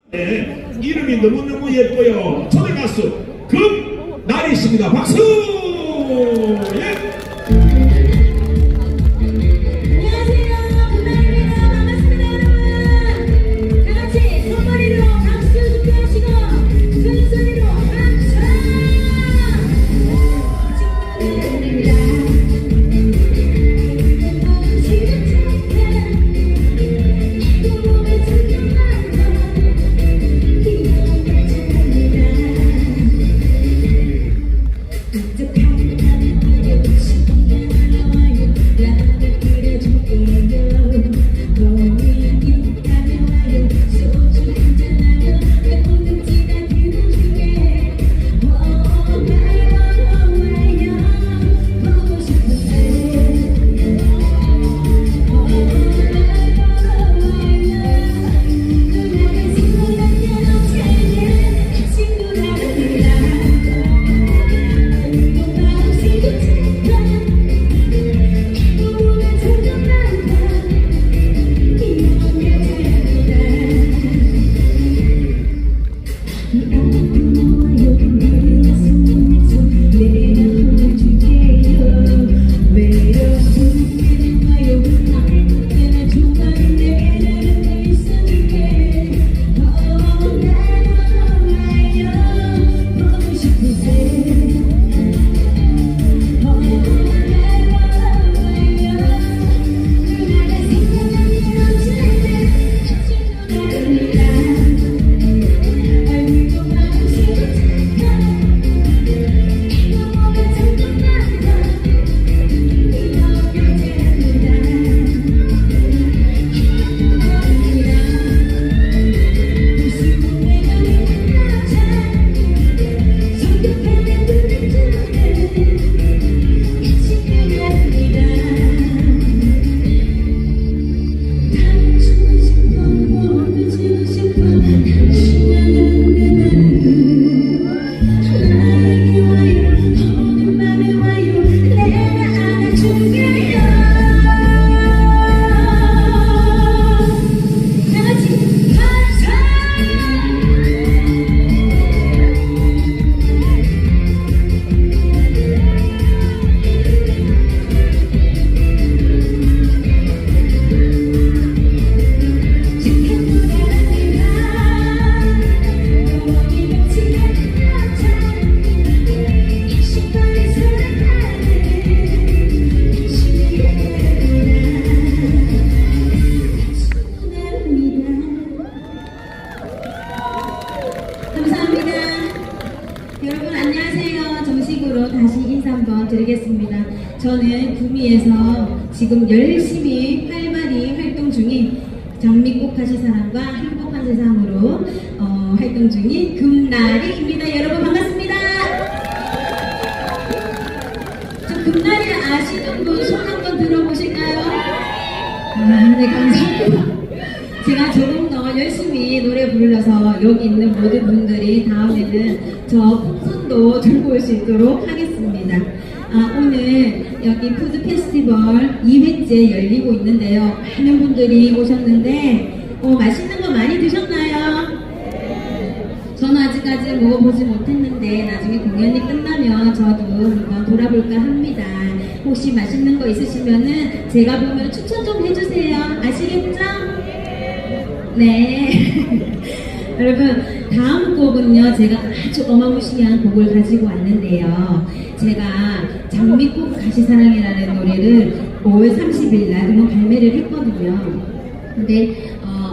네, 이름이 너무너무 예뻐요. 초대 가수 금나리씨입니다. 박수! 예. 여러분 안녕하세요. 정식으로 다시 인사 한번 드리겠습니다. 저는 구미에서 지금 열심히 활발히 활동 중인 장미꽃가시 사랑과 행복한 세상으로 활동 중인 금나리입니다. 여러분 반갑습니다. 저 금나리 아시는 분 손 한번 들어보실까요? 네, 감사합니다. 제가 조금 더 열심히 노래 불러서 여기 있는 모든 분들이 다음에는 저 풍선도 들고 올 수 있도록 하겠습니다. 오늘 여기 푸드 페스티벌 2회째 열리고 있는데요. 많은 분들이 오셨는데 맛있는 거 많이 드셨나요? 저는 아직까지 먹어보지 못했는데 나중에 공연이 끝나면 저도 한번 돌아볼까 합니다. 혹시 맛있는 거 있으시면은 제가 보면 추천 좀 해주세요. 아시겠죠? 네. 여러분 다음 곡은요 제가 아주 어마무시한 곡을 가지고 왔는데요. 제가 장미꽃 가시사랑이라는 노래를 5월 30일 날 그만 발매를 했거든요. 근데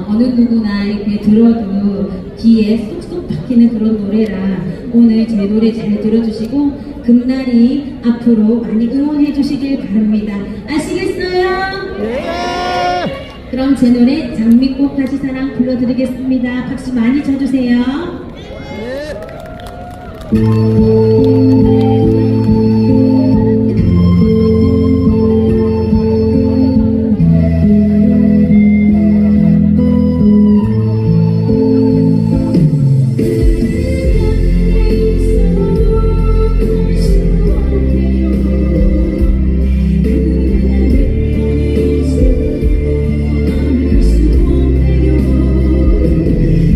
어느 누구나 이렇게 들어도 귀에 쏙쏙 박히는 그런 노래라 오늘 제 노래 잘 들어주시고 금날이 앞으로 많이 응원해 주시길 바랍니다. 아시겠어요? 네! 그럼 제 노래 장미꽃 가시사랑 불러드리겠습니다. 박수 많이 쳐주세요.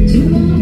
두 번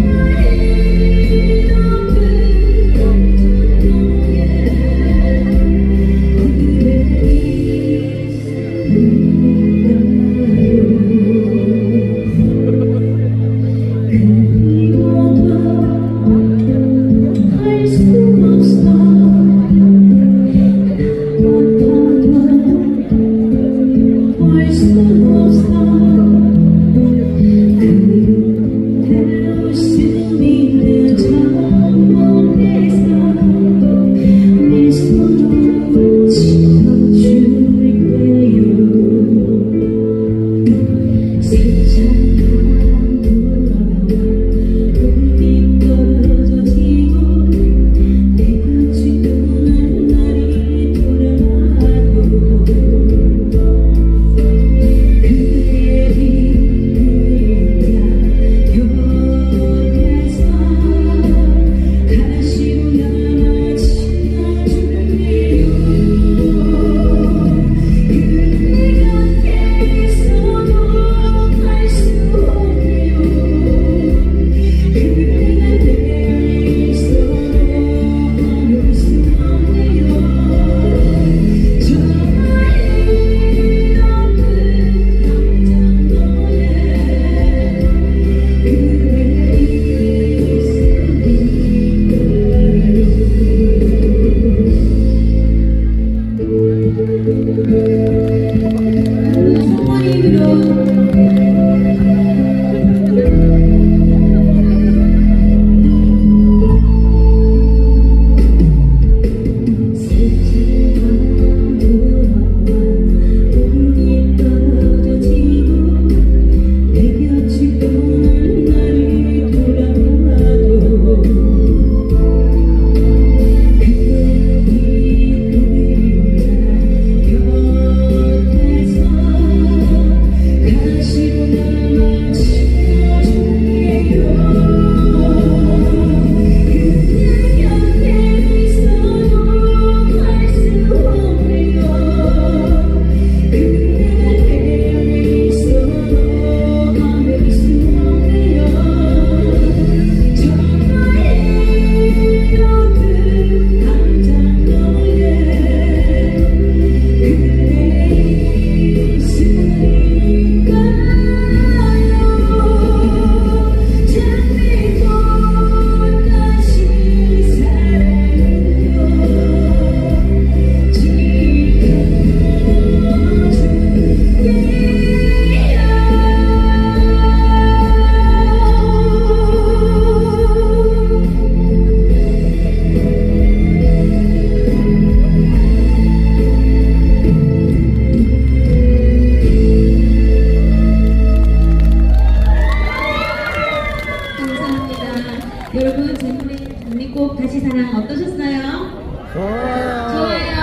여러분 제 노래 장미꽃 다시 사랑 어떠셨어요? 좋아요.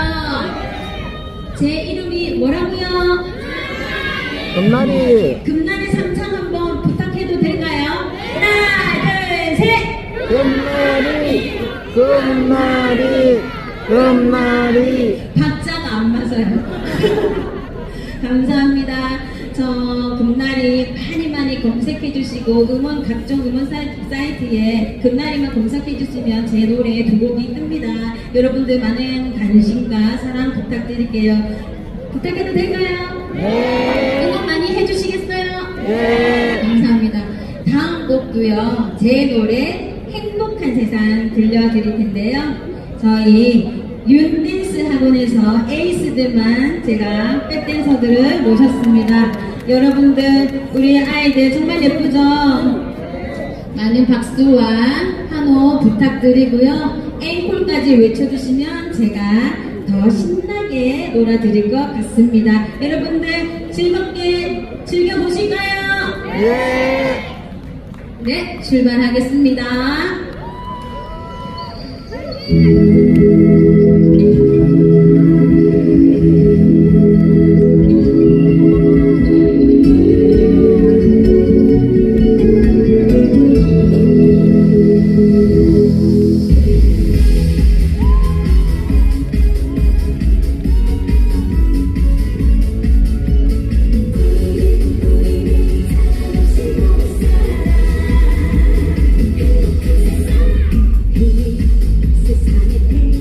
제 이름이 뭐라고요? 금나리. 금나리 삼창 한번 부탁해도 될까요? 하나, 둘, 셋. 금나리. 금나리. 금나리. 박자가 안 맞아요. 감사합니다. 저 금나리 많이 검색해 주시고 각종 음원 사이트에 금나리만 검색해 주시면 제 노래 두 곡이 뜹니다. 여러분들 많은 관심과 사랑 부탁드릴게요. 부탁해도 될까요? 네. 응원 많이 해주시겠어요? 네. 감사합니다. 다음 곡도요. 제 노래 행복한 세상 들려드릴 텐데요. 저희 윤댄스 학원에서 에이스들만 제가 백댄서들을 모셨습니다. 여러분들 우리 아이들 정말 예쁘죠? 많은 박수와 환호 부탁드리고요. 앵콜까지 외쳐주시면 제가 더 신나게 놀아드릴 것 같습니다. 여러분들 즐겁게 즐겨보실까요? 예. 네, 출발하겠습니다. 세상에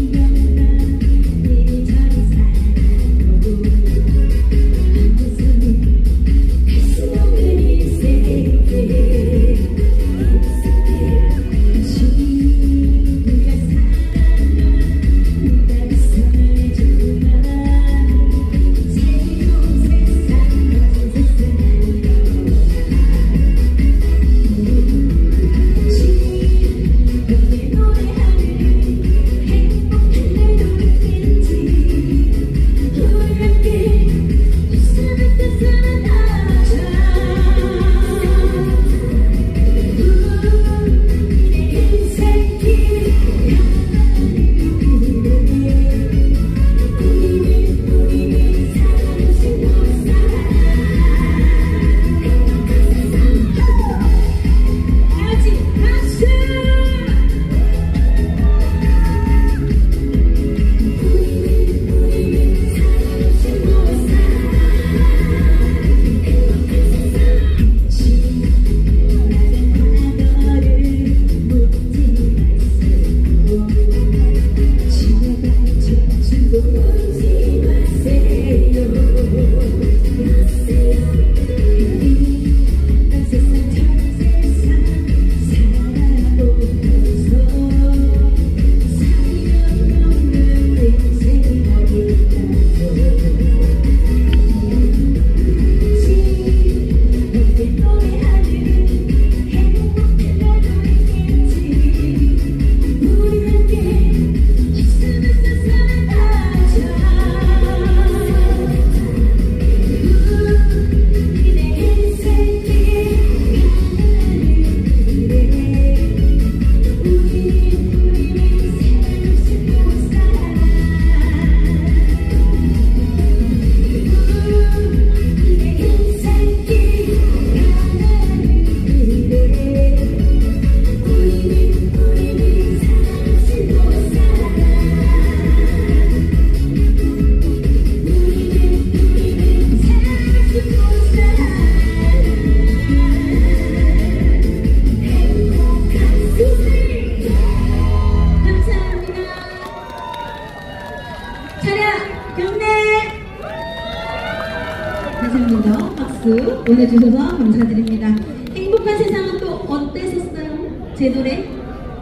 박수 보내주셔서 감사드립니다. 행복한 세상은 또 어땠었어요? 제 노래?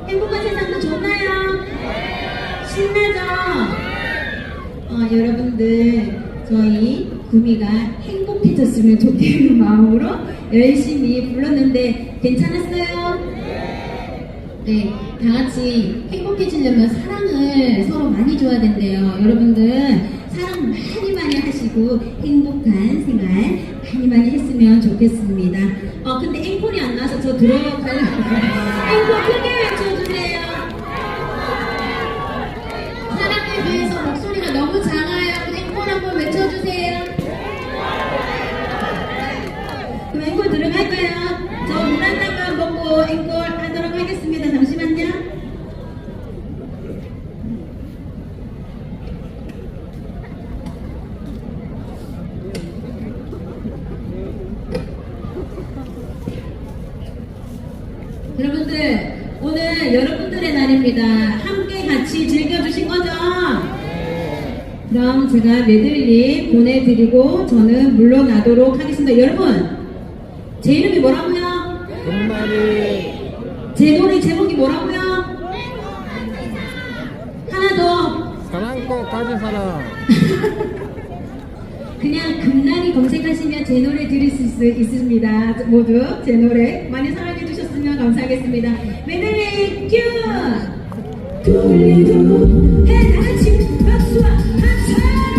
행복한 세상도 좋나요? 신나죠? 여러분들 저희 구미가 행복해졌으면 좋겠는 마음으로 열심히 불렀는데 괜찮았어요? 네, 다 같이 행복해지려면 사랑을 서로 많이 줘야 된대요. 여러분들 사랑 많이 하시고 행복한 생활 많이 했으면 좋겠습니다. 근데 앵콜이 안 나와서 저 들어가려고 앵콜 크게 외쳐주세요. 사랑에 비해서 목소리가 너무 작아요. 앵콜 한번 외쳐주세요. 그럼 앵콜 들어갈까요? 저 물 한 잔만 먹고 앵콜 하도록 하겠습니다. 잠시만요. 여러분들 오늘 여러분들의 날입니다. 함께 같이 즐겨주신 거죠? 그럼 제가 메들리 보내드리고 저는 물러나도록 하겠습니다. 여러분 제 이름이 뭐라고요? 금나리 제 노래 제목이 뭐라고요? 하나 더 사랑꽃 가진 사람 그냥 금나리 검색하시면 제 노래 들을 수 있습니다. 모두 제 노래 많이 사랑해 주셨으면 감사하겠습니다. 메들리 큐! 돌리도 해 다같이 박수와 함성!